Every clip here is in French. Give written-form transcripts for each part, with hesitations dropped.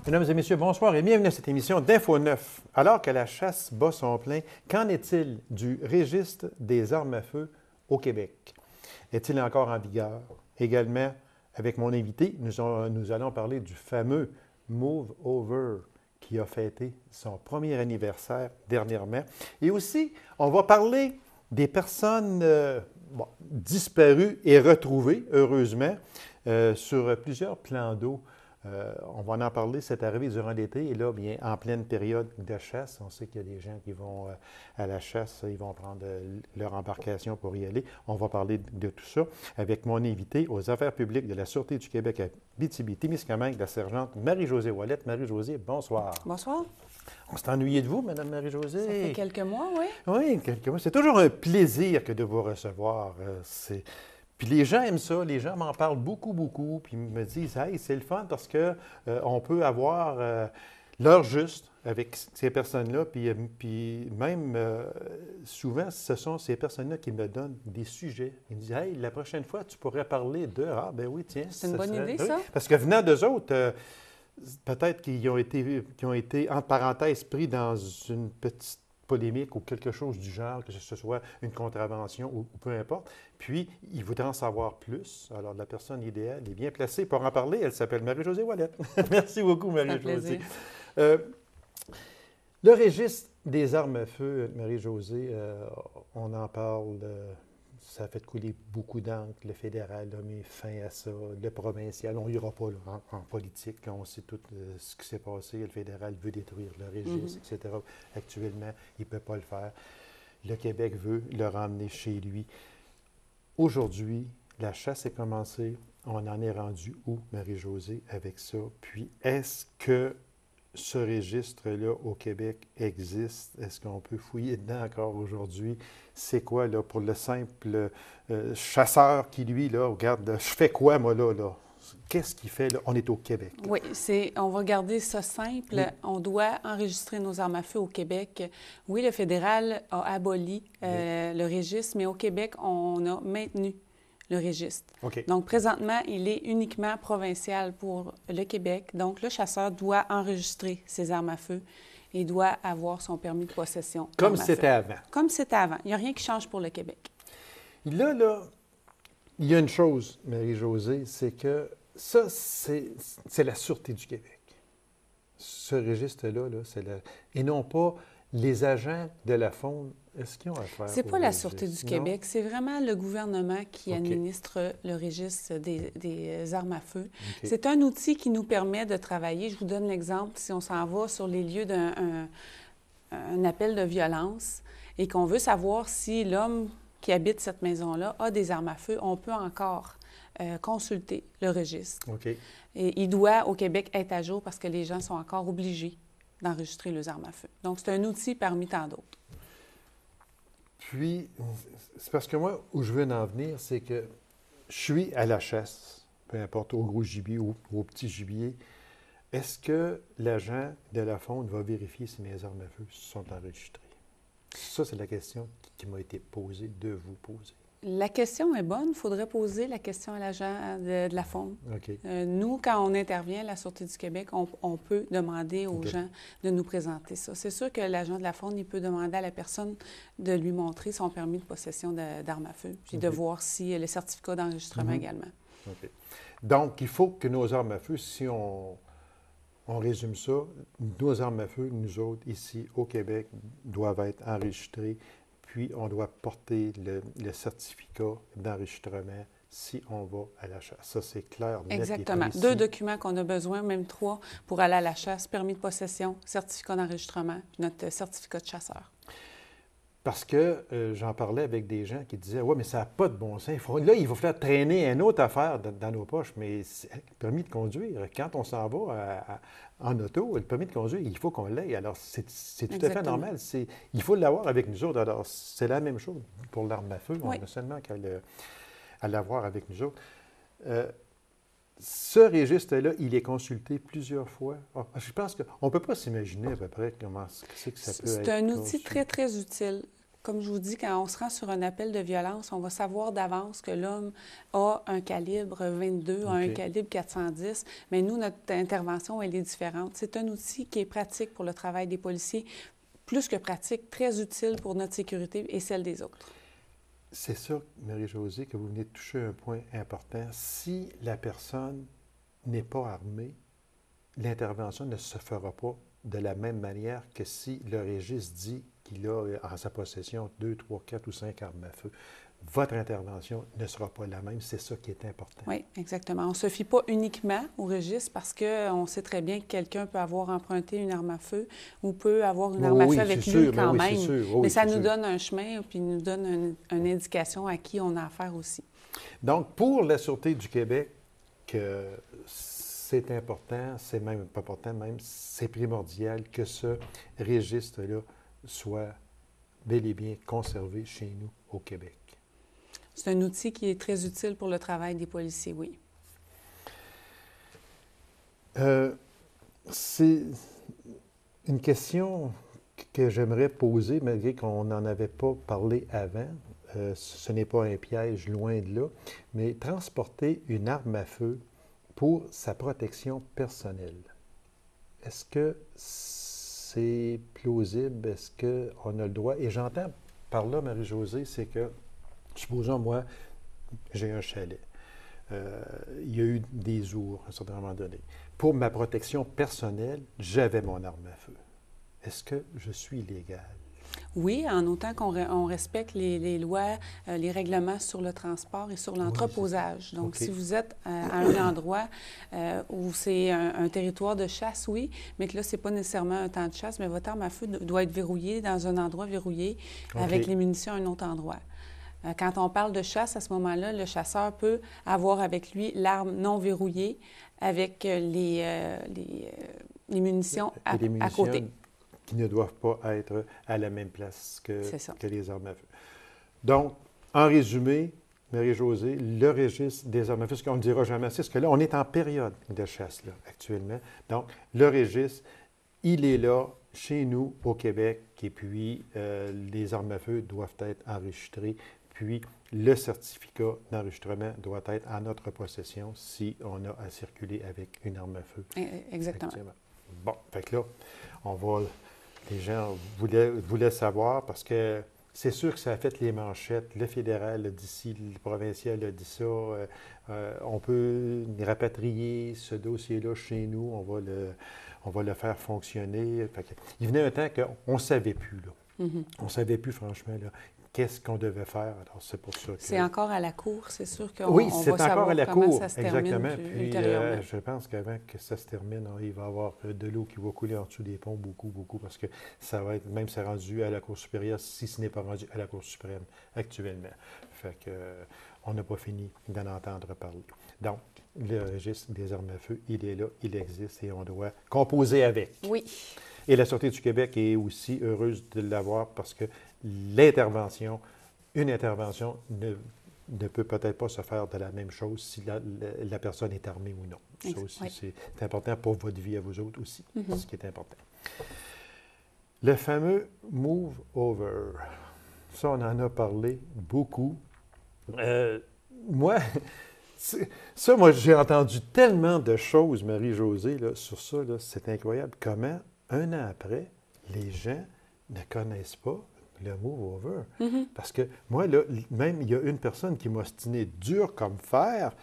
Mesdames et messieurs, bonsoir et bienvenue à cette émission d'Info 9. Alors que la chasse bat son plein, qu'en est-il du registre des armes à feu au Québec? Est-il encore en vigueur? Également, avec mon invité, nous allons parler du fameux Move Over qui a fêté son premier anniversaire dernièrement. Et aussi, on va parler des personnes disparues et retrouvées, heureusement, sur plusieurs plans d'eau. On va en parler, c'est arrivé durant l'été et là, bien, en pleine période de chasse. On sait qu'il y a des gens qui vont à la chasse, ils vont prendre leur embarcation pour y aller. On va parler de tout ça avec mon invité aux affaires publiques de la Sûreté du Québec à Abitibi-Témiscamingue, la sergente Marie-Josée Ouellet. Marie-Josée, bonsoir. Bonsoir. On s'est ennuyé de vous, Mme Marie-Josée. Ça fait quelques mois, oui. Oui, quelques mois. C'est toujours un plaisir que de vous recevoir. Puis les gens aiment ça, les gens m'en parlent beaucoup, puis ils me disent « Hey, c'est le fun parce que on peut avoir l'heure juste avec ces personnes-là. » Puis même, souvent, ce sont ces personnes-là qui me donnent des sujets. Ils me disent « Hey, la prochaine fois, tu pourrais parler de... » Ah, ben oui, tiens. C'est une bonne idée, ça. Parce que venant d'eux autres, peut-être qu'ils ont été, entre parenthèses, pris dans une petite polémique ou quelque chose du genre, que ce soit une contravention ou peu importe. Puis, ils voudraient en savoir plus. Alors, la personne idéale est bien placée pour en parler. Elle s'appelle Marie-Josée Ouellet. Merci beaucoup, Marie-Josée. Le registre des armes à feu, Marie-Josée, on en parle, ça a fait couler beaucoup d'encre. Le fédéral a mis fin à ça. Le provincial, on n'ira pas là, en politique. Là, on sait tout ce qui s'est passé. Le fédéral veut détruire le registre, etc. Actuellement, il ne peut pas le faire. Le Québec veut le ramener chez lui. Aujourd'hui, la chasse est commencée. On en est rendu où, Marie-Josée, avec ça? Puis, est-ce que ce registre-là au Québec existe? Est-ce qu'on peut fouiller dedans encore aujourd'hui? C'est quoi, là, pour le simple chasseur qui, lui, là, regarde, je fais quoi, moi, là? Qu'est-ce qu'il fait, là? On est au Québec. Oui, on va garder ça simple. Oui. On doit enregistrer nos armes à feu au Québec. Oui, le fédéral a aboli le registre, mais au Québec, on a maintenu le registre. Okay. Donc, présentement, il est uniquement provincial pour le Québec. Donc, le chasseur doit enregistrer ses armes à feu et doit avoir son permis de possession. Comme c'était avant. Comme c'était avant. Il n'y a rien qui change pour le Québec. Là, il y a une chose, Marie-Josée, c'est que ça, c'est la Sûreté du Québec. Ce registre-là, et non pas les agents de la Faune. Est-ce qu'ils ont affaire C'est pas la Sûreté du Québec, c'est vraiment le gouvernement qui administre le registre des armes à feu. Okay. C'est un outil qui nous permet de travailler. Je vous donne l'exemple, si on s'en va sur les lieux d'un appel de violence et qu'on veut savoir si l'homme qui habite cette maison-là a des armes à feu, on peut encore consulter le registre. Okay. Et il doit, au Québec, être à jour parce que les gens sont encore obligés d'enregistrer leurs armes à feu. Donc, c'est un outil parmi tant d'autres. Puis, c'est parce que moi, où je veux en venir, c'est que je suis à la chasse, peu importe au gros gibier ou au petit gibier. Est-ce que l'agent de la Faune va vérifier si mes armes à feu sont enregistrées? Ça, c'est la question qui m'a été posée, de vous poser. La question est bonne. Il faudrait poser la question à l'agent de la Faune. Okay. Nous, quand on intervient à la Sûreté du Québec, on peut demander aux gens de nous présenter ça. C'est sûr que l'agent de la Faune, il peut demander à la personne de lui montrer son permis de possession d'armes à feu, puis de voir si le certificat d'enregistrement également. Okay. Donc, il faut que nos armes à feu, si on résume ça, nos armes à feu, nous autres, ici au Québec, doivent être enregistrées. Puis, on doit porter le certificat d'enregistrement si on va à la chasse. Ça, c'est clair. Exactement. 2 documents qu'on a besoin, même 3, pour aller à la chasse. Permis de possession, certificat d'enregistrement, puis notre certificat de chasseur. Parce que j'en parlais avec des gens qui disaient « Ouais, mais ça n'a pas de bon sens. Là, il va falloir traîner une autre affaire dans nos poches. » Mais le permis de conduire, quand on s'en va en auto, le permis de conduire, il faut qu'on l'ait. Alors, c'est tout à fait normal. Il faut l'avoir avec nous autres. Alors, c'est la même chose pour l'arme à feu. Oui. On a seulement qu'à l'avoir avec nous autres. Ce registre-là, il est consulté plusieurs fois. Je pense qu'on ne peut pas s'imaginer à peu près comment c'est que ça peut être. C'est un outil très, très utile. Comme je vous dis, quand on se rend sur un appel de violence, on va savoir d'avance que l'homme a un calibre 22, a un calibre 410, mais nous, notre intervention, elle est différente. C'est un outil qui est pratique pour le travail des policiers, plus que pratique, très utile pour notre sécurité et celle des autres. C'est ça, Marie-Josée, que vous venez de toucher un point important. Si la personne n'est pas armée, l'intervention ne se fera pas de la même manière que si le registre dit qu'il a en sa possession 2, 3, 4 ou 5 armes à feu. Votre intervention ne sera pas la même. C'est ça qui est important. Oui, exactement. On ne se fie pas uniquement au registre parce qu'on sait très bien que quelqu'un peut avoir emprunté une arme à feu ou peut avoir une arme à feu avec lui quand même. Mais ça nous donne un chemin puis nous donne une indication à qui on a affaire aussi. Donc, pour la Sûreté du Québec, c'est important, c'est même pas important, même c'est primordial que ce registre-là soit bel et bien conservé chez nous au Québec. C'est un outil qui est très utile pour le travail des policiers, oui. C'est une question que j'aimerais poser, malgré qu'on n'en avait pas parlé avant. Ce n'est pas un piège, loin de là, mais transporter une arme à feu pour sa protection personnelle. Est-ce que c'est plausible? Est-ce qu'on a le droit? Et j'entends par là, Marie-Josée, c'est que, supposons, moi, j'ai un chalet. Il y a eu des ours à un certain moment donné. Pour ma protection personnelle, j'avais mon arme à feu. Est-ce que je suis légal? Oui, en autant qu'on respecte les lois, les règlements sur le transport et sur l'entreposage. Oui, donc, si vous êtes à un endroit où c'est un territoire de chasse, oui, mais que là, ce n'est pas nécessairement un temps de chasse, mais votre arme à feu doit être verrouillée dans un endroit verrouillé avec les munitions à un autre endroit. Quand on parle de chasse, à ce moment-là, le chasseur peut avoir avec lui l'arme non verrouillée avec les munitions à côté. Qui ne doivent pas être à la même place que les armes à feu. Donc, en résumé, Marie-Josée, le registre des armes à feu, ce qu'on ne dira jamais assez, parce que là, on est en période de chasse là, actuellement. Donc, le registre, il est là, chez nous, au Québec, et puis les armes à feu doivent être enregistrées, puis le certificat d'enregistrement doit être en notre possession si on a à circuler avec une arme à feu. Exactement. Bon, fait que là, les gens voulaient savoir parce que c'est sûr que ça a fait les manchettes. Le fédéral a dit ci, le provincial a dit ça. On peut rapatrier ce dossier-là chez nous. On va le faire fonctionner. Fait que, il venait un temps qu'on ne savait plus. Là. Mm-hmm. On ne savait plus, franchement, là, qu'est-ce qu'on devait faire. Alors, c'est pour ça que... C'est encore à la cour, c'est sûr qu'on oui, on c'est va savoir à la comment cour. ça se termine. Exactement. Puis, je pense qu'avant que ça se termine, il va y avoir de l'eau qui va couler en dessous des ponts, beaucoup, parce que ça va être, même c'est rendu à la Cour supérieure, si ce n'est pas rendu à la Cour suprême actuellement. Fait que on n'a pas fini d'en entendre parler. Donc, le registre des armes à feu, il est là, il existe et on doit composer avec. Oui. Et la Sûreté du Québec est aussi heureuse de l'avoir parce que une intervention ne peut peut-être pas se faire de la même chose si la personne est armée ou non. Ça aussi, c'est important pour votre vie à vous autres aussi, ce qui est important. Le fameux move over. Ça, on en a parlé beaucoup. Moi, j'ai entendu tellement de choses, Marie-Josée, là, sur ça. Là, c'est incroyable. Comment, un an après, les gens ne connaissent pas le move over. Mm-hmm. Parce que moi, là, même, il y a une personne qui m'a ostiné dur comme fer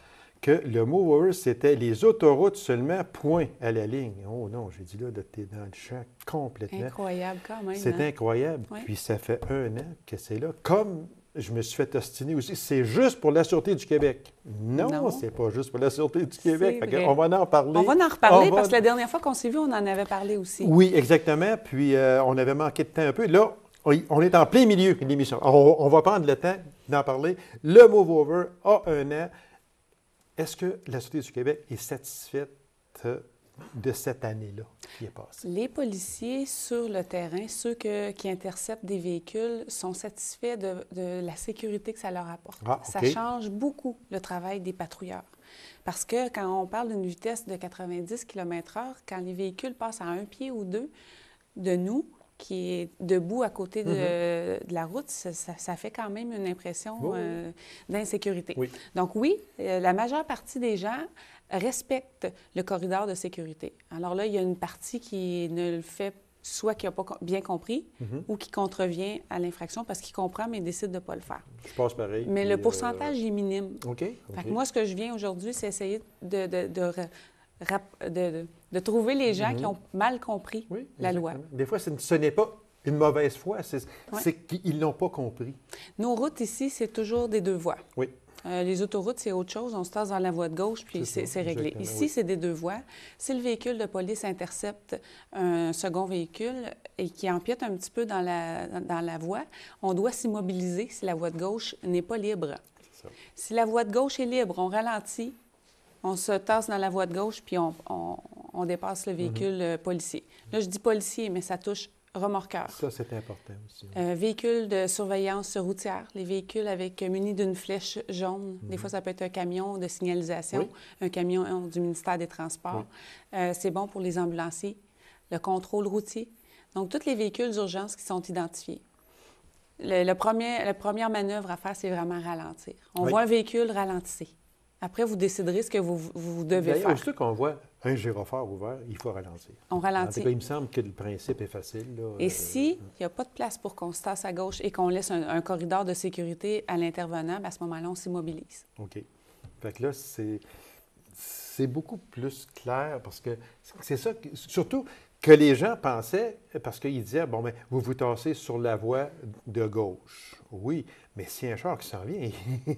que le move over, c'était les autoroutes seulement, point à la ligne. Oh non, j'ai dit là, t'es dans le champ complètement. Incroyable quand même. C'est incroyable. Ouais. Puis ça fait un an que c'est là. Comme je me suis fait ostiner aussi, c'est juste pour la Sûreté du Québec. Non. C'est pas juste pour la Sûreté du Québec. On va en parler. On va en reparler parce que la dernière fois qu'on s'est vu, on en avait parlé aussi. Oui, exactement. Puis on avait manqué de temps un peu. Là, on est en plein milieu de l'émission. On va prendre le temps d'en parler. Le Move Over a un an. Est-ce que la Sûreté du Québec est satisfaite de cette année-là qui est passée? Les policiers sur le terrain, ceux qui interceptent des véhicules, sont satisfaits de la sécurité que ça leur apporte. Ah, okay. Ça change beaucoup le travail des patrouilleurs. Parce que quand on parle d'une vitesse de 90 km/h, quand les véhicules passent à un pied ou deux de nous, qui est debout à côté de la route, ça fait quand même une impression d'insécurité. Oui. Donc oui, la majeure partie des gens respectent le corridor de sécurité. Alors là, il y a une partie qui ne le fait soit qui n'a pas bien compris ou qui contrevient à l'infraction parce qu'il comprend mais décide de ne pas le faire. Je pense pareil. Mais le pourcentage est minime. OK. Fait que moi, ce que je viens aujourd'hui, c'est essayer de trouver les gens qui ont mal compris la loi. Des fois, ce n'est pas une mauvaise foi, c'est qu'ils n'ont pas compris. Nos routes ici, c'est toujours des 2 voies. Oui. Les autoroutes, c'est autre chose. On se tasse dans la voie de gauche, puis c'est réglé. Ici, c'est des 2 voies. Si le véhicule de police intercepte un second véhicule et qui empiète un petit peu dans la voie, on doit s'immobiliser si la voie de gauche n'est pas libre. Si la voie de gauche est libre, on ralentit, on se tasse dans la voie de gauche, puis on dépasse le véhicule policier. Là, je dis policier, mais ça touche remorqueur. Ça, c'est important aussi. Véhicules de surveillance routière, les véhicules munis d'une flèche jaune. Des fois, ça peut être un camion de signalisation, un camion du ministère des Transports. C'est bon pour les ambulanciers. Le contrôle routier. Donc, tous les véhicules d'urgence qui sont identifiés. La première manœuvre à faire, c'est vraiment ralentir. On voit un véhicule, ralentissez. Après, vous déciderez ce que vous devez faire. Surtout qu'on voit un gyrophare ouvert, il faut ralentir. On ralentit. En tout cas, il me semble que le principe est facile. Là. Et s'il n'y a pas de place pour qu'on se tasse à gauche et qu'on laisse un corridor de sécurité à l'intervenant, à ce moment-là, on s'immobilise. OK. Fait que là, c'est beaucoup plus clair parce que c'est ça, surtout que les gens pensaient, parce qu'ils disaient, bon, bien, vous vous tassez sur la voie de gauche. Oui, mais s'il y a un char qui s'en vient,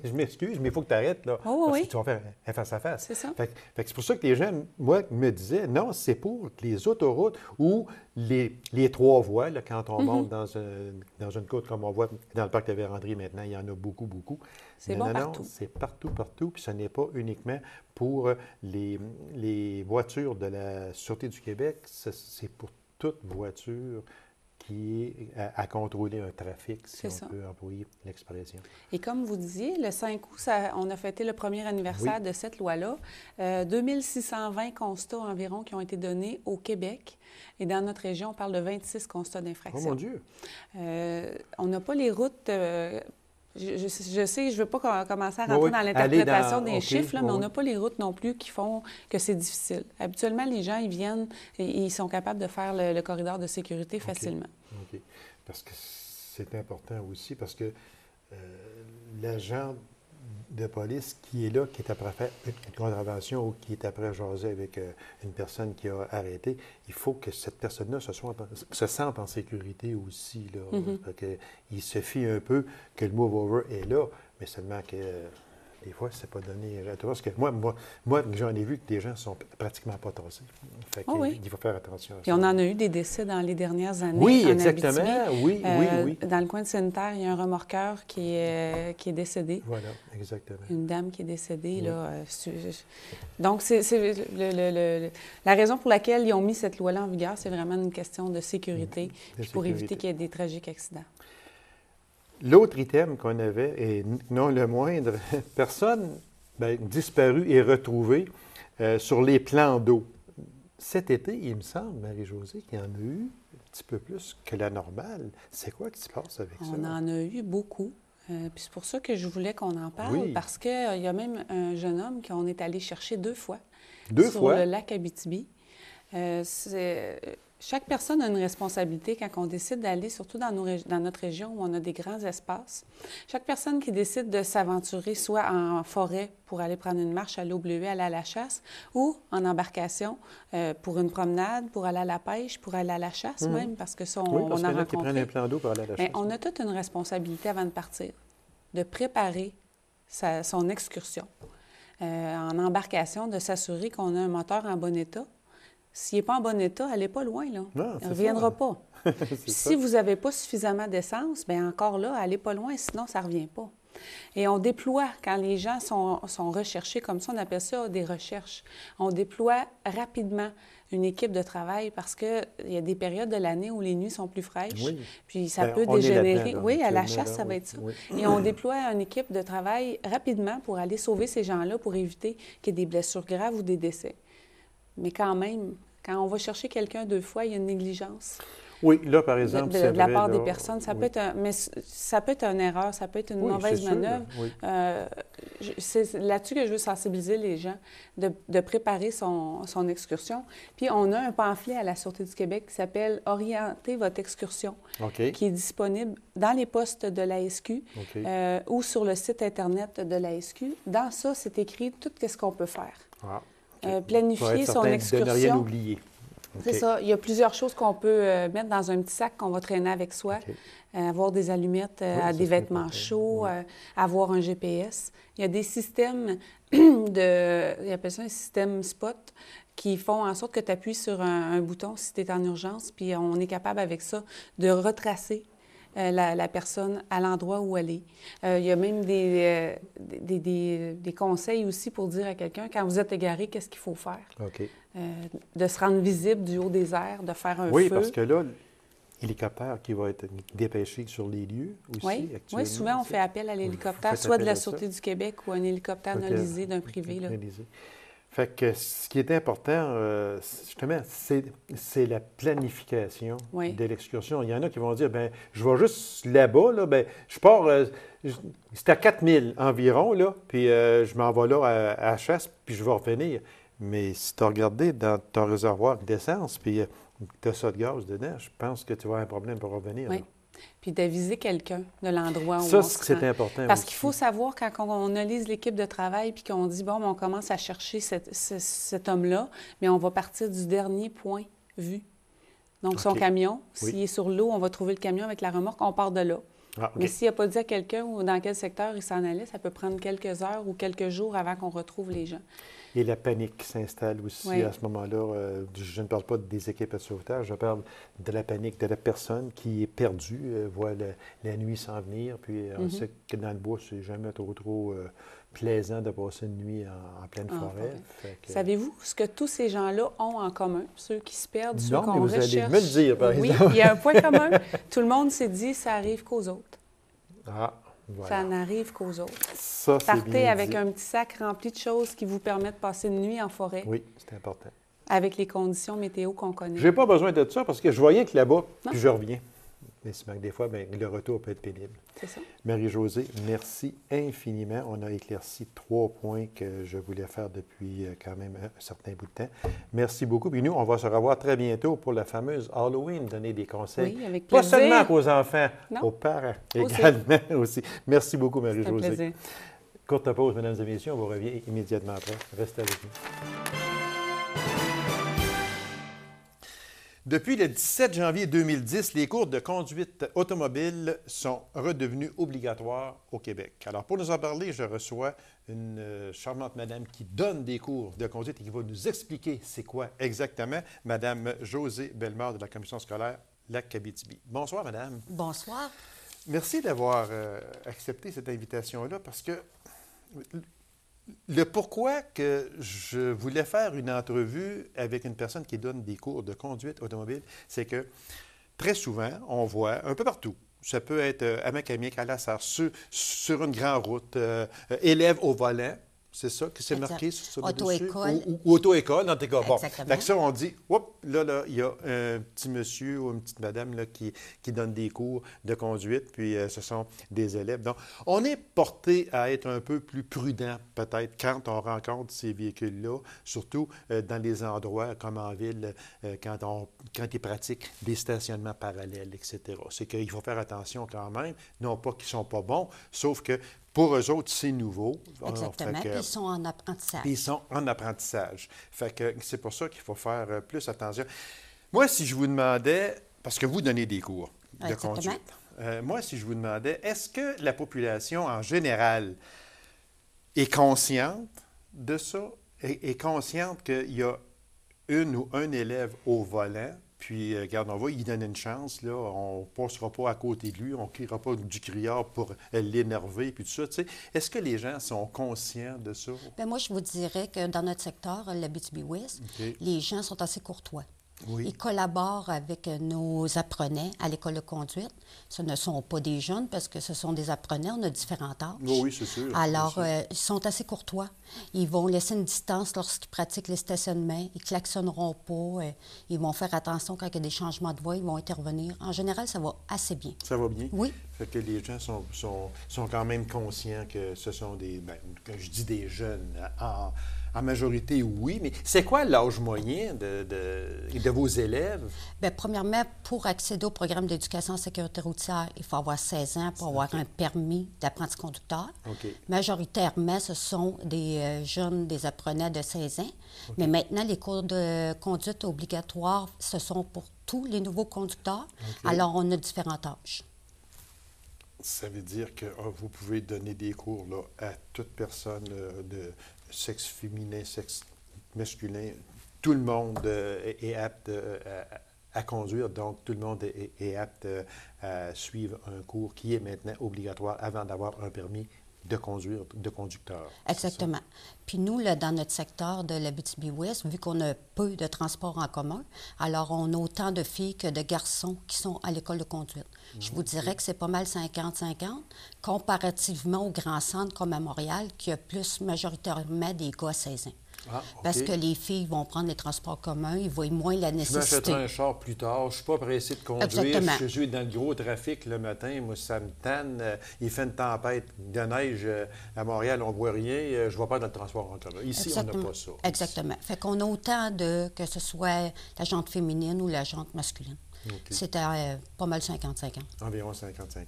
je m'excuse, mais il faut que tu arrêtes, là. Parce que tu vas faire un face-à-face. C'est ça. Fait que c'est pour ça que les gens, moi, me disaient, non, c'est pour les autoroutes ou les 3 voies, là, quand on monte dans une côte comme on voit dans le parc de la Vérandrie maintenant, il y en a beaucoup, beaucoup. C'est bon partout. Non, c'est partout, puis ce n'est pas uniquement pour les voitures de la Sûreté du Québec, c'est pour toute voiture qui est à contrôler un trafic, si on peut employer l'expression. Et comme vous disiez, le 5 août, on a fêté le premier anniversaire de cette loi-là. 2620 constats environ qui ont été donnés au Québec. Et dans notre région, on parle de 26 constats d'infraction. Oh mon Dieu! On n'a pas les routes... Je sais, je ne veux pas commencer à rentrer dans l'interprétation des chiffres, là, mais on n'a pas les routes non plus qui font que c'est difficile. Habituellement, les gens, ils viennent et ils sont capables de faire le corridor de sécurité facilement. OK. Parce que c'est important aussi, parce que l'agent de police qui est là, qui est après faire une contravention ou qui est après jaser avec une personne qui a arrêté, il faut que cette personne-là se sente en sécurité aussi. Là, parce qu'il se fie un peu que le move-over est là, mais seulement que des fois, c'est pas donné à toi. Parce que moi j'en ai vu que des gens sont pratiquement pas tassés. Fait il faut faire attention à ça. Et on en a eu des décès dans les dernières années. Oui, en exactement. Abitibi. Oui. Dans le coin de Sainte-Terre, il y a un remorqueur qui est décédé. Voilà, exactement. Une dame qui est décédée. Oui. Là, donc, c'est la raison pour laquelle ils ont mis cette loi-là en vigueur, c'est vraiment une question de sécurité, pour éviter qu'il y ait des tragiques accidents. L'autre item qu'on avait, et non le moindre, personne disparue et retrouvée sur les plans d'eau. Cet été, il me semble, Marie-Josée, qu'il y en a eu un petit peu plus que la normale. C'est quoi qui se passe avec ça? On en a eu beaucoup. Puis c'est pour ça que je voulais qu'on en parle, parce qu'il y a même un jeune homme qu'on est allé chercher 2 fois sur le lac Abitibi. Chaque personne a une responsabilité quand on décide d'aller, surtout dans notre région où on a des grands espaces. Chaque personne qui décide de s'aventurer soit en forêt pour aller prendre une marche, aller au bleuet, aller à la chasse, ou en embarcation pour une promenade, pour aller à la pêche, pour aller à la chasse même, parce que ça, on a rencontré. Qui prennent un plan d'eau pour aller à la chasse. On a toute une responsabilité avant de partir, de préparer son excursion. En embarcation, de s'assurer qu'on a un moteur en bon état. S'il n'est pas en bon état, allez pas loin, là. Non, il ne reviendra pas. Si vous n'avez pas suffisamment d'essence, bien encore là, allez pas loin, sinon ça ne revient pas. Et on déploie, quand les gens sont recherchés comme ça, on appelle ça des recherches. On déploie rapidement une équipe de travail parce qu'il y a des périodes de l'année où les nuits sont plus fraîches. Oui. Puis ça peut dégénérer. Oui, à la chasse, ça va être ça. Oui. Et on déploie une équipe de travail rapidement pour aller sauver ces gens-là pour éviter qu'il y ait des blessures graves ou des décès. Mais quand même, quand on va chercher quelqu'un 2 fois, il y a une négligence. Oui, là, par exemple, de la part des personnes. Ça peut être mais ça peut être une erreur, ça peut être une mauvaise manœuvre. C'est là-dessus que je veux sensibiliser les gens, de préparer son excursion. Puis, on a un pamphlet à la Sûreté du Québec qui s'appelle « Orientez votre excursion qui est disponible dans les postes de la SQ ou sur le site Internet de la SQ. Dans ça, c'est écrit tout ce qu'on peut faire. Planifier son excursion. De ne rien oublier. C'est ça. Il y a plusieurs choses qu'on peut mettre dans un petit sac qu'on va traîner avec soi. Avoir des allumettes, des vêtements chauds, avoir un GPS. Il y a des systèmes ils appellent ça un système spot, qui font en sorte que tu appuies sur un bouton si tu es en urgence, puis on est capable avec ça de retracer la personne à l'endroit où elle est. Il y a même des conseils aussi pour dire à quelqu'un, quand vous êtes égaré, qu'est-ce qu'il faut faire? De se rendre visible du haut des airs, de faire un feu. Oui, parce que là, l'hélicoptère qui va être dépêché sur les lieux aussi, actuellement. Oui, souvent on fait appel à l'hélicoptère, soit de la Sûreté du Québec ou un hélicoptère nolisé d'un privé. Là. Fait que ce qui est important, justement, c'est la planification de l'excursion. Il y en a qui vont dire, bien, je vais juste là-bas, là, bien, je pars, c'est à 4000 environ, là, puis je m'en vais là à la chasse, puis je vais revenir. Mais si tu as regardé dans ton réservoir d'essence, puis tu as ça de gaz dedans, je pense que tu vas avoir un problème pour revenir. Oui. Puis d'aviser quelqu'un de l'endroit où ça, on se rend. c'est important. Parce qu'il faut savoir, quand on analyse l'équipe de travail puis qu'on dit, bon, on commence à chercher cet homme-là, mais on va partir du dernier point vu. Donc, son camion, s'il est sur l'eau, on va trouver le camion avec la remorque, on part de là. Mais s'il n'a pas dit à quelqu'un ou dans quel secteur il s'en allait, ça peut prendre quelques heures ou quelques jours avant qu'on retrouve les gens. Et la panique qui s'installe aussi à ce moment-là. Je ne parle pas des équipes de sauvetage, je parle de la panique de la personne qui est perdue, voit la nuit s'en venir. Puis on sait que dans le bois, c'est jamais trop plaisant de passer une nuit en pleine forêt. Savez-vous ce que tous ces gens-là ont en commun, ceux qui se perdent, ceux qu'on vous recherche? Allez me le dire, par exemple. Oui, il y a un point commun. Tout le monde s'est dit, ça arrive qu'aux autres. Voilà. Ça n'arrive qu'aux autres. Ça, c'est Partez bien avec dit. Un petit sac rempli de choses qui vous permettent de passer une nuit en forêt. Oui, c'est important. Avec les conditions météo qu'on connaît. Je n'ai pas besoin de ça parce que je vois rien que là-bas, puis je reviens. Mais des fois, le retour peut être pénible. C'est ça. Marie-Josée, merci infiniment. On a éclairci 3 points que je voulais faire depuis quand même un certain bout de temps. Merci beaucoup. Puis nous, on va se revoir très bientôt pour la fameuse Halloween, donner des conseils. Oui, avec pas plaisir. seulement aux enfants, non. aux parents également aussi. Merci beaucoup, Marie-Josée. C'est un plaisir. Courte pause, mesdames et messieurs. On vous revient immédiatement après. Restez avec nous. Depuis le 17 janvier 2010, les cours de conduite automobile sont redevenus obligatoires au Québec. Alors, pour nous en parler, je reçois une charmante madame qui donne des cours de conduite et qui va nous expliquer c'est quoi exactement, Madame Josée Bellemare de la Commission scolaire Lac-Abitibi. Bonsoir, madame. Bonsoir. Merci d'avoir accepté cette invitation-là parce que le pourquoi que je voulais faire une entrevue avec une personne qui donne des cours de conduite automobile, c'est que très souvent, on voit un peu partout, ça peut être à Macamiec, à La Sarre, sur une grande route, élèves au volant, c'est ça que c'est marqué sur le auto-école. Ou auto-école, dans tes cas. Bon, exactement. fait que ça, on dit, là, il y a un petit monsieur ou une petite madame là, qui donne des cours de conduite, puis ce sont des élèves. Donc, on est porté à être un peu plus prudent, peut-être, quand on rencontre ces véhicules-là, surtout dans les endroits comme en ville, quand ils pratiquent des stationnements parallèles, etc. C'est qu'il faut faire attention quand même, non pas qu'ils ne sont pas bons, sauf que pour eux autres, c'est nouveau. Exactement. Puis ils sont en apprentissage. Puis ils sont en apprentissage. Fait que c'est pour ça qu'il faut faire plus attention. Moi, si je vous demandais, parce que vous donnez des cours de conduite, moi, si je vous demandais, est-ce que la population en général est consciente de ça, est consciente qu'il y a une ou un élève au volant? Puis, regarde, on va lui donner une chance, là. On ne passera pas à côté de lui, on ne criera pas du criard pour l'énerver, puis tout ça, tu sais. Est-ce que les gens sont conscients de ça? Bien, moi, je vous dirais que dans notre secteur, l'Abitibi-Ouest, les gens sont assez courtois. Oui. Ils collaborent avec nos apprenants à l'école de conduite. Ce ne sont pas des jeunes parce que ce sont des apprenants. On a différents âges. Oui, c'est sûr. Alors, ils sont assez courtois. Ils vont laisser une distance lorsqu'ils pratiquent les stationnements. Ils ne klaxonneront pas. Ils vont faire attention quand il y a des changements de voie. Ils vont intervenir. En général, ça va assez bien. Ça va bien? Oui. Fait que les gens sont quand même conscients que ce sont des... Bien, quand je dis des jeunes, en majorité, oui, mais c'est quoi l'âge moyen de vos élèves? Bien, premièrement, pour accéder au programme d'éducation en sécurité routière, il faut avoir 16 ans pour avoir un permis d'apprenti conducteur. Okay. Majoritairement, ce sont des jeunes, des apprenants de 16 ans. Mais maintenant, les cours de conduite obligatoires, ce sont pour tous les nouveaux conducteurs. Alors, on a différents âges. Ça veut dire que vous pouvez donner des cours là, à toute personne de sexe féminin, sexe masculin. Tout le monde est apte à conduire, donc tout le monde est apte à suivre un cours qui est maintenant obligatoire avant d'avoir un permis de conduire, de conducteur. Exactement. Puis nous, là, dans notre secteur de l'Abitibi-Ouest, vu qu'on a peu de transports en commun, alors on a autant de filles que de garçons qui sont à l'école de conduite. Je vous dirais que c'est pas mal 50-50, comparativement aux grands centres comme à Montréal, qui a plus majoritairement des gars à 16 ans. Ah, okay. Parce que les filles vont prendre les transports communs, ils voient moins la nécessité. Je m'achèterai un char plus tard, je ne suis pas pressé de conduire. Exactement. Je suis dans le gros trafic le matin, moi ça me tanne. Il fait une tempête de neige à Montréal, on ne voit rien, je ne vais pas dans le transport en commun. Ici, Exactement. on n'a pas ça. Exactement. Fait qu'on a autant que ce soit la jante féminine ou la jante masculine. Okay. C'était pas mal 50-50. Environ 50-50.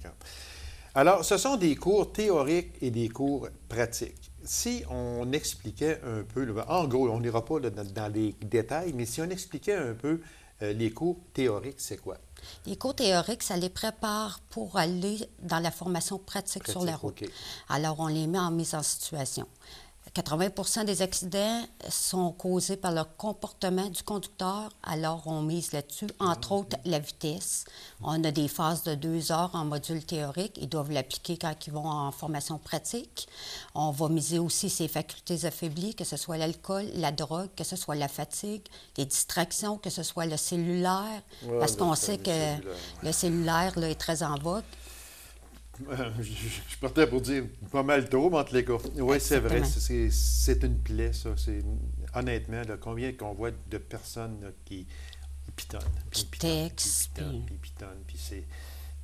Alors, ce sont des cours théoriques et des cours pratiques. Si on expliquait un peu, en gros, on n'ira pas dans les détails, mais si on expliquait un peu les cours théoriques, c'est quoi? Les cours théoriques, ça les prépare pour aller dans la formation pratique sur la route. Okay. Alors, on les met en mise en situation. 80 des accidents sont causés par le comportement du conducteur, alors on mise là-dessus. Entre autres, la vitesse. On a des phases de 2 heures en module théorique. Ils doivent l'appliquer quand ils vont en formation pratique. On va miser aussi ses facultés affaiblies, que ce soit l'alcool, la drogue, que ce soit la fatigue, les distractions, que ce soit le cellulaire, parce qu'on sait que le cellulaire là, est très en vogue. Je partais pour dire pas mal trop entre les gars. Oui, c'est vrai, c'est une plaie, ça. Honnêtement, là, combien qu'on voit de personnes là, qui pitonnent, puis pitonnent, puis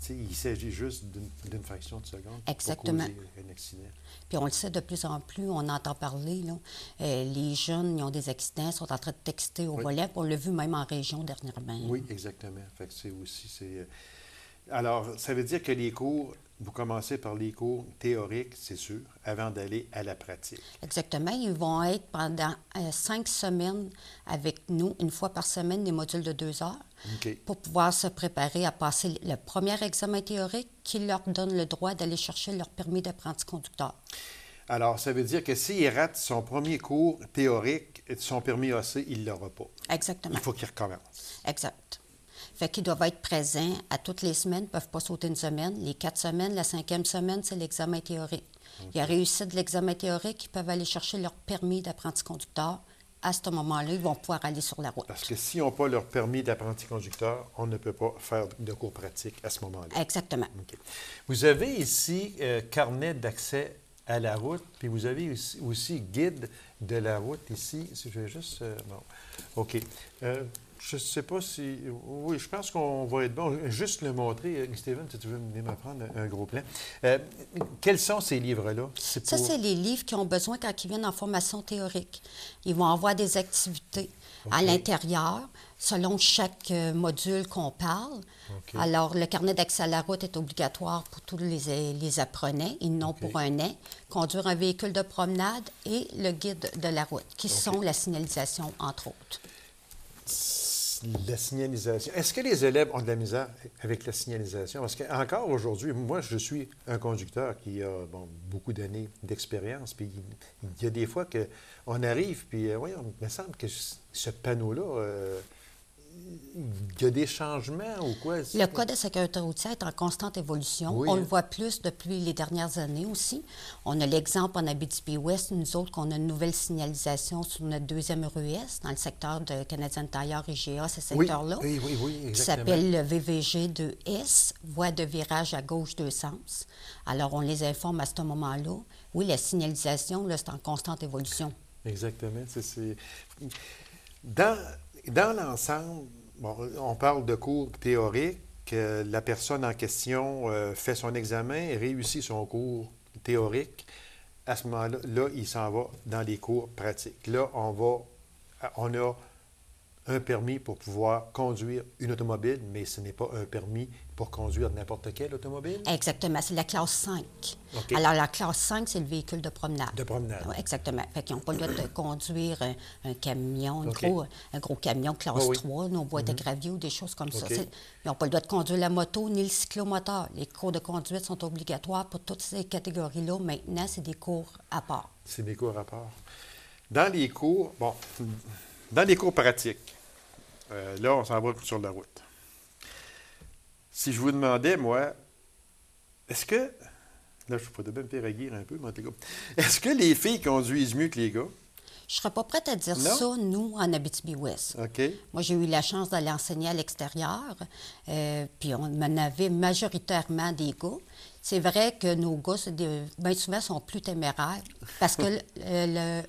il s'agit juste d'une fraction de seconde pour causer un accident. Puis on le sait de plus en plus, on entend parler, là, les jeunes, ils ont des accidents, sont en train de texter au volant, puis on l'a vu même en région dernièrement. Oui, exactement. Fait que alors, ça veut dire que les cours, vous commencez par les cours théoriques, c'est sûr, avant d'aller à la pratique. Exactement. Ils vont être pendant 5 semaines avec nous, une fois par semaine, des modules de 2 heures, pour pouvoir se préparer à passer le premier examen théorique qui leur donne le droit d'aller chercher leur permis d'apprenti conducteur. Alors, ça veut dire que s'il rate son premier cours théorique, son permis AC, il ne l'aura pas. Exactement. Il faut qu'il recommence. Exact. Fait qu'ils doivent être présents à toutes les semaines, ne peuvent pas sauter une semaine. Les 4 semaines, la 5e semaine, c'est l'examen théorique. Il y a réussi de l'examen théorique, ils peuvent aller chercher leur permis d'apprenti conducteur. À ce moment-là, ils vont pouvoir aller sur la route. Parce que s'ils n'ont pas leur permis d'apprenti conducteur, on ne peut pas faire de cours pratiques à ce moment-là. Exactement. Okay. Vous avez ici carnet d'accès à la route, puis vous avez aussi guide de la route ici. Si je vais juste... non. OK. Je ne sais pas si... Oui, je pense qu'on va être bon. Juste le montrer. Steven, si tu veux venir me prendre un gros plan. Quels sont ces livres-là? Ça, c'est les livres qui ont besoin quand ils viennent en formation théorique. Ils vont avoir des activités à l'intérieur, selon chaque module qu'on parle. Alors, le carnet d'accès à la route est obligatoire pour tous les apprenants, ils n'ont pour un an. Conduire un véhicule de promenade et le guide de la route, qui sont la signalisation, entre autres. La signalisation. Est-ce que les élèves ont de la misère avec la signalisation? Parce qu'encore aujourd'hui, moi, je suis un conducteur qui a beaucoup d'années d'expérience. Puis il y a des fois qu'on arrive, puis voyons, il me semble que ce panneau-là, il y a des changements ou quoi? Le Code de sécurité routière est en constante évolution. Oui. On le voit plus depuis les dernières années aussi. On a l'exemple en Abitibi-Ouest, nous autres, qu'on a une nouvelle signalisation sur notre deuxième RES, dans le secteur de Canadian Tire, IGA, ce secteur-là. Oui, exactement. Qui s'appelle le VVG 2S, voie de virage à gauche deux sens. Alors, on les informe à ce moment-là. Oui, la signalisation, là, c'est en constante évolution. Exactement. Dans l'ensemble, bon, on parle de cours théoriques. La personne en question fait son examen, réussit son cours théorique. À ce moment-là, il s'en va dans les cours pratiques. Là, on a un permis pour pouvoir conduire une automobile, mais ce n'est pas un permis pour conduire n'importe quelle automobile? Exactement. C'est la classe 5. Okay. Alors, la classe 5, c'est le véhicule de promenade. De promenade. Oui, exactement. Fait qu'ils n'ont pas le droit de conduire un camion, Okay. un gros camion classe 3, nos boîtes à gravier ou des choses comme ça. Ils n'ont pas le droit de conduire la moto ni le cyclomoteur. Les cours de conduite sont obligatoires pour toutes ces catégories-là. Maintenant, c'est des cours à part. C'est des cours à part. Dans les cours pratiques, là, on s'en va sur la route. Si je vous demandais, moi, est-ce que... Là, je pourrais bien me faire aguerrir un peu, mais en tout cas, est-ce que les filles conduisent mieux que les gars? Je ne serais pas prête à dire ça, nous, en Abitibi-Ouest. OK. Moi, j'ai eu la chance d'aller enseigner à l'extérieur, puis on en avait majoritairement des gars. C'est vrai que nos gars, bien souvent, sont plus téméraires parce que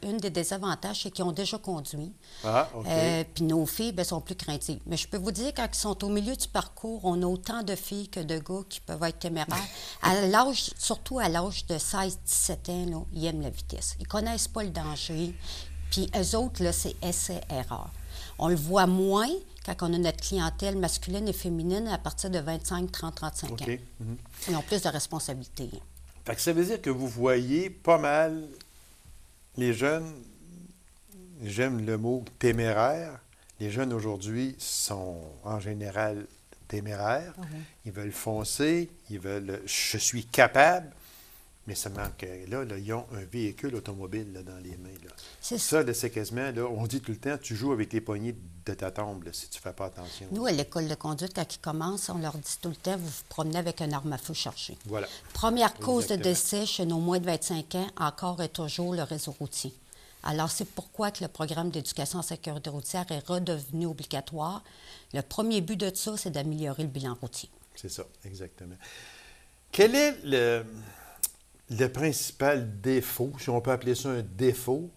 une des désavantages, c'est qu'ils ont déjà conduit. Ah, OK. Puis nos filles, sont plus craintives. Mais je peux vous dire, quand ils sont au milieu du parcours, on a autant de filles que de gars qui peuvent être téméraires. Surtout à l'âge de 16-17 ans, là, ils aiment la vitesse. Ils ne connaissent pas le danger. Puis eux autres, là, c'est essai-erreur. On le voit moins quand on a notre clientèle masculine et féminine à partir de 25, 30, 35 ans. Mm-hmm. Ils ont plus de responsabilités. Fait que ça veut dire que vous voyez pas mal les jeunes, j'aime le mot téméraire, les jeunes aujourd'hui sont en général téméraires. Ils veulent foncer, ils veulent « je suis capable ». Mais ça manque. Là, ils ont un véhicule automobile là, dans les mains. Là. Ça, c'est quasiment, là, on dit tout le temps, tu joues avec les poignées de ta tombe là, si tu ne fais pas attention. Nous, à l'école de conduite, quand ils commencent, on leur dit tout le temps, vous vous promenez avec une arme à feu chargée. Voilà. Première cause de décès chez nos moins de 25 ans, encore et toujours le réseau routier. Alors, c'est pourquoi que le programme d'éducation en sécurité routière est redevenu obligatoire. Le premier but de ça, c'est d'améliorer le bilan routier. C'est ça, exactement. Quel est le principal défaut, si on peut appeler ça un défaut,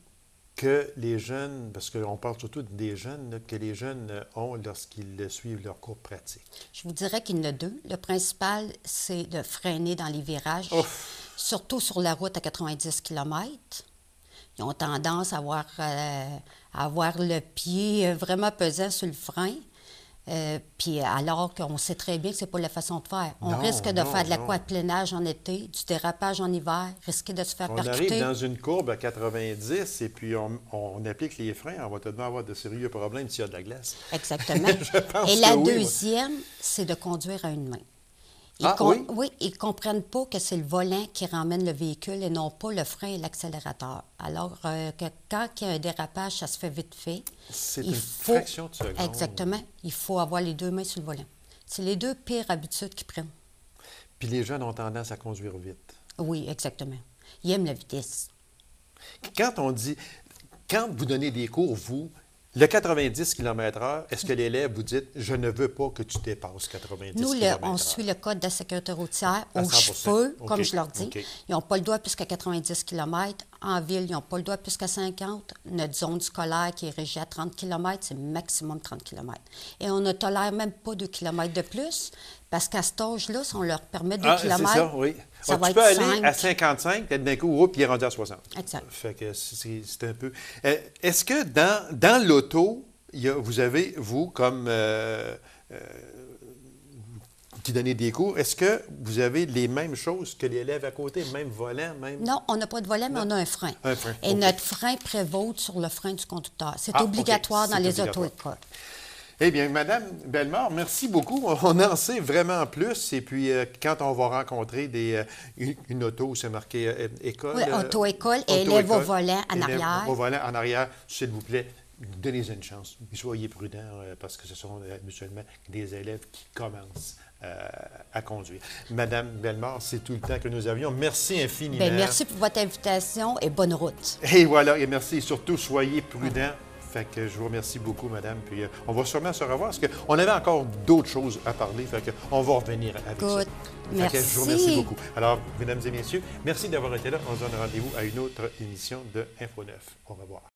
que les jeunes, parce qu'on parle surtout des jeunes, là, que les jeunes ont lorsqu'ils suivent leur cours pratique? Je vous dirais qu'il y en a deux. Le principal, c'est de freiner dans les virages, surtout sur la route à 90 km. Ils ont tendance à avoir le pied vraiment pesant sur le frein. Puis alors qu'on sait très bien que ce n'est pas la façon de faire. On risque de faire de l'aquaplanage en été, du dérapage en hiver, risquer de se faire percuter. On arrive dans une courbe à 90 et puis on applique les freins, on va tout de même avoir de sérieux problèmes s'il y a de la glace. Exactement. Et la deuxième, c'est de conduire à une main. Oui, ils ne comprennent pas que c'est le volant qui ramène le véhicule et non pas le frein et l'accélérateur. Alors que quand il y a un dérapage, ça se fait vite fait. C'est une fraction de seconde. Exactement. Il faut avoir les deux mains sur le volant. C'est les deux pires habitudes qu'ils prennent. Puis les jeunes ont tendance à conduire vite. Oui, exactement. Ils aiment la vitesse. Quand vous donnez des cours, vous, le 90 km/h, est-ce que l'élève vous dit « je ne veux pas que tu dépasses 90 km/h ». Nous, on suit le code de la sécurité routière aux cheveux, comme je leur dis. Ils n'ont pas le droit plus qu'à 90 km. En ville, ils n'ont pas le droit plus qu'à 50. Notre zone scolaire qui est régie à 30 km, c'est maximum 30 km. Et on ne tolère même pas 2 km de plus, parce qu'à cet âge-là, si on leur permet 2 km, c'est ça, oui. Ça va tu peux être aller 5. à 55, peut-être d'un coup, puis il est rendu à 60. Exact. Fait que c'est un peu... Est-ce que dans l'auto, vous avez, vous, comme qui donnez des cours, est-ce que vous avez les mêmes choses que l'élève à côté, même volant, même... Non, on n'a pas de volant, mais on a un frein. Un frein. Et notre frein prévaut sur le frein du conducteur. C'est obligatoire dans les auto-écoles. Eh bien, Madame Bellemare, merci beaucoup. On en sait vraiment plus. Et puis, quand on va rencontrer une auto où c'est marqué école... Oui, auto-école et élève au volant en arrière. Au volant en arrière, s'il vous plaît, donnez-en une chance. Soyez prudents parce que ce sont mutuellement des élèves qui commencent à conduire. Madame Bellemare, c'est tout le temps que nous avions. Merci infiniment. Bien, merci pour votre invitation et bonne route. Et voilà, et merci. Et surtout, soyez prudents. Fait que je vous remercie beaucoup, madame. Puis on va sûrement se revoir parce qu'on avait encore d'autres choses à parler. Fait que on va revenir avec ça. Merci. Que je vous remercie beaucoup. Alors, mesdames et messieurs, merci d'avoir été là. On se donne rendez-vous à une autre émission de Info 9. Au revoir.